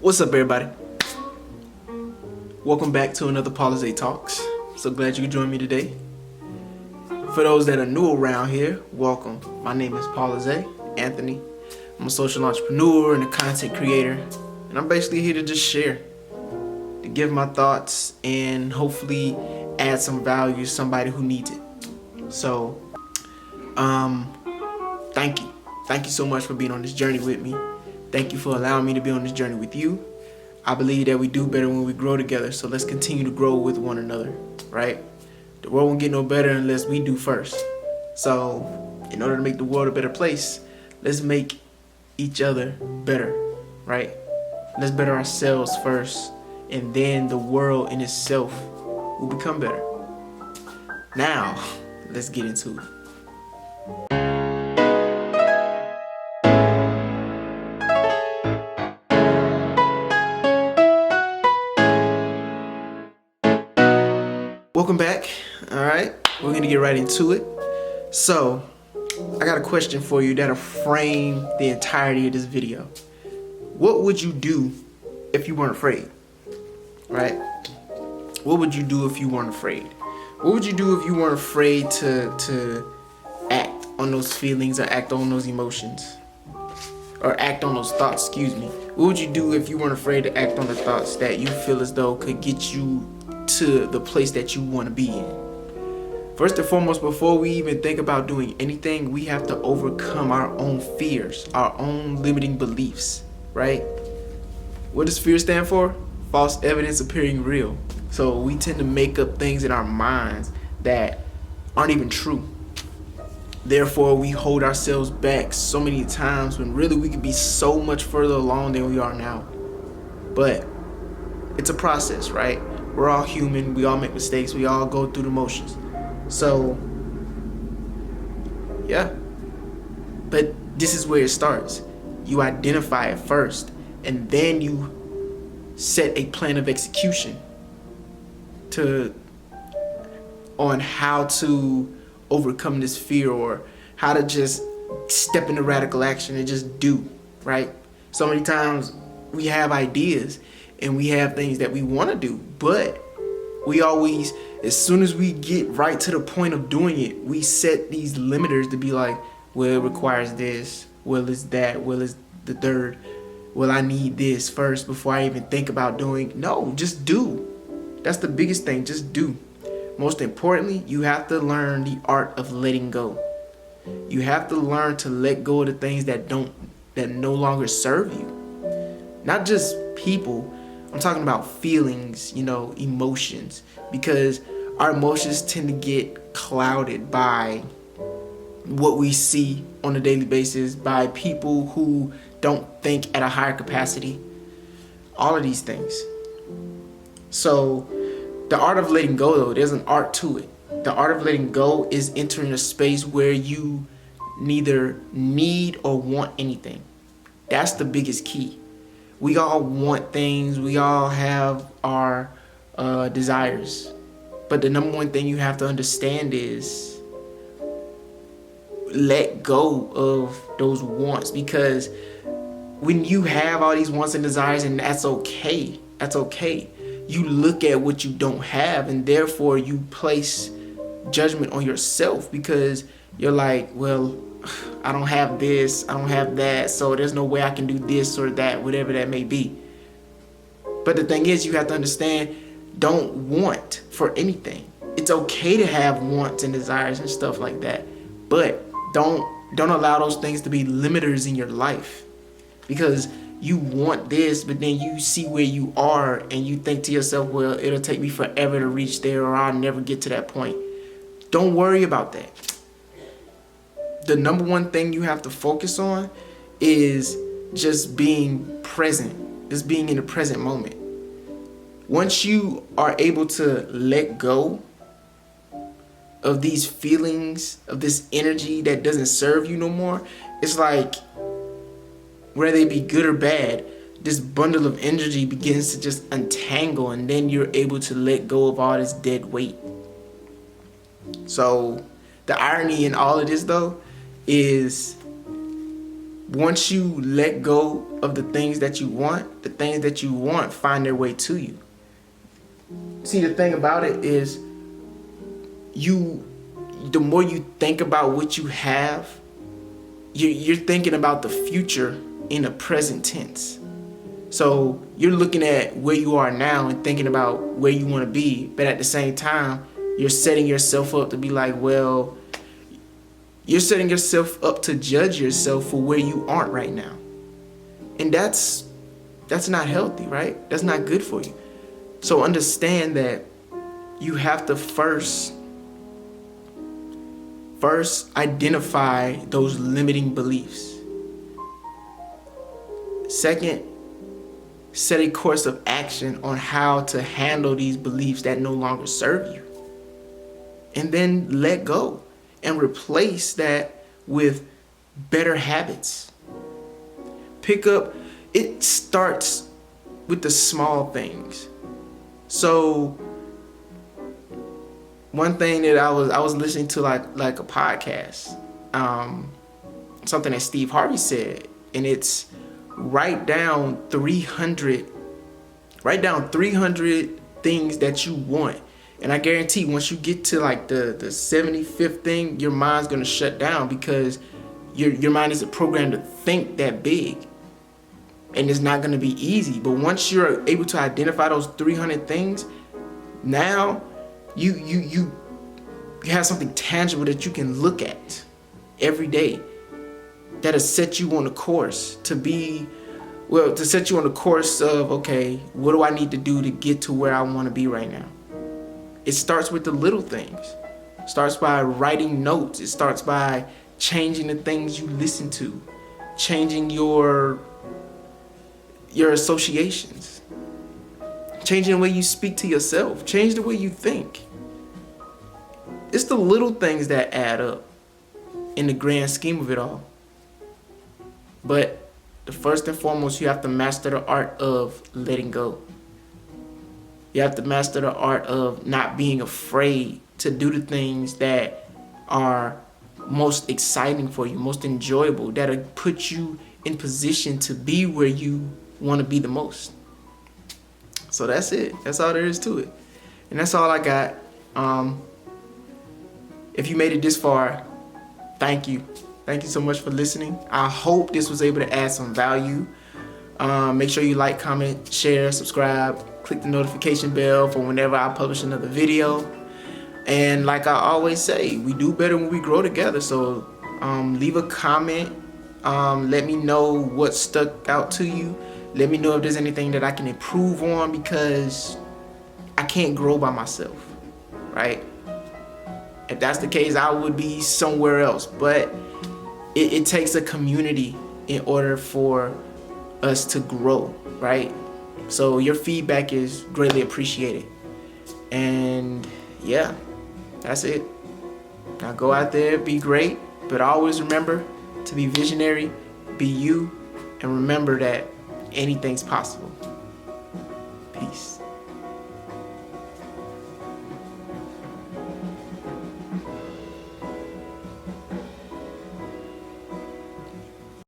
What's up, everybody? Welcome back to another Paulizè Talks. So glad you could join me today. For those that are new around here, welcome. My name is Paulizè Anthony. I'm a social entrepreneur and a content creator, and I'm basically here to just share, to give my thoughts and hopefully add some value to somebody who needs it. So, thank you. Thank you so much for being on this journey with me. Thank you for allowing me to be on this journey with you. I believe that we do better when we grow together, so let's continue to grow with one another, right? The world won't get no better unless we do first. So, in order to make the world a better place, let's make each other better, right? Let's better ourselves first, and then the world in itself will become better. Now, let's get into it. Welcome back. All right, we're gonna get right into it. So, I got a question for you that'll frame the entirety of this video. What would you do if you weren't afraid? Right? What would you do if you weren't afraid? What would you do if you weren't afraid to act on those feelings or act on those emotions? Or act on those thoughts, excuse me. What would you do if you weren't afraid to act on the thoughts that you feel as though could get you to the place that you want to be in? First and foremost, before we even think about doing anything, we have to overcome our own fears, our own limiting beliefs, right? What does fear stand for? False evidence appearing real. So we tend to make up things in our minds that aren't even true. Therefore, we hold ourselves back so many times when really we could be so much further along than we are now. But it's a process, right? We're all human. We all make mistakes. We all go through the motions. So, yeah. But this is where it starts. You identify it first, and then you set a plan of execution on how to overcome this fear, or how to just step into radical action and just do, right? So many times we have ideas and we have things that we want to do, but we always, as soon as we get right to the point of doing it, we set these limiters to be like, well, it requires this, well, it's that, well, it's the third, well, I need this first before I even think about doing. No, just do. That's the biggest thing, just do. Most importantly, you have to learn the art of letting go. You have to learn to let go of the things that no longer serve you. Not just people, I'm talking about feelings, emotions, because our emotions tend to get clouded by what we see on a daily basis, by people who don't think at a higher capacity, all of these things. So the art of letting go, though, there's an art to it. The art of letting go is entering a space where you neither need or want anything. That's the biggest key. We all want things. We all have our desires. But the number one thing you have to understand is let go of those wants, because when you have all these wants and desires, and that's okay. That's okay. You look at what you don't have, and therefore you place judgment on yourself, because you're like, well, I don't have this, I don't have that, so there's no way I can do this or that, whatever that may be. But the thing is, you have to understand, don't want for anything. It's okay to have wants and desires and stuff like that, but don't allow those things to be limiters in your life, because you want this, but then you see where you are and you think to yourself, well, it'll take me forever to reach there, or I'll never get to that point. Don't worry about that. The number one thing you have to focus on is just being present, just being in the present moment. Once you are able to let go of these feelings, of this energy that doesn't serve you no more, it's like, whether they be good or bad, this bundle of energy begins to just untangle, and then you're able to let go of all this dead weight. So the irony in all of this, though, is once you let go of the things that you want, the things that you want find their way to you. See, the thing about it is, the more you think about what you have, you're thinking about the future in a present tense. So you're looking at where you are now and thinking about where you want to be, but at the same time, you're setting yourself up to be like, well, you're setting yourself up to judge yourself for where you aren't right now. And that's not healthy, right? That's not good for you. So understand that you have to first identify those limiting beliefs. Second, set a course of action on how to handle these beliefs that no longer serve you. And then let go and replace that with better habits. It starts with the small things. So one thing that I was listening to like a podcast, something that Steve Harvey said, and it's write down 300 things that you want. And I guarantee once you get to like the 75th thing, your mind's gonna shut down, because your mind isn't programmed to think that big. And it's not gonna be easy. But once you're able to identify those 300 things, now you have something tangible that you can look at every day that'll set you on a course to set you on the course of, okay, what do I need to do to get to where I want to be right now? It starts with the little things. It starts by writing notes. It starts by changing the things you listen to, changing your associations, changing the way you speak to yourself, change the way you think. It's the little things that add up in the grand scheme of it all. But the first and foremost, you have to master the art of letting go. You have to master the art of not being afraid to do the things that are most exciting for you, most enjoyable, that'll put you in position to be where you want to be the most. So that's it. That's all there is to it. And that's all I got. If you made it this far, thank you. Thank you so much for listening. I hope this was able to add some value. Make sure you like, comment, share, subscribe, click the notification bell for whenever I publish another video. And like I always say, we do better when we grow together. So leave a comment. Let me know what stuck out to you. Let me know if there's anything that I can improve on, because I can't grow by myself, right? If that's the case, I would be somewhere else. But it takes a community in order for us to grow, right? So your feedback is greatly appreciated. And yeah, that's it. Now go out there, be great, but always remember to be visionary, be you, and remember that anything's possible. Peace.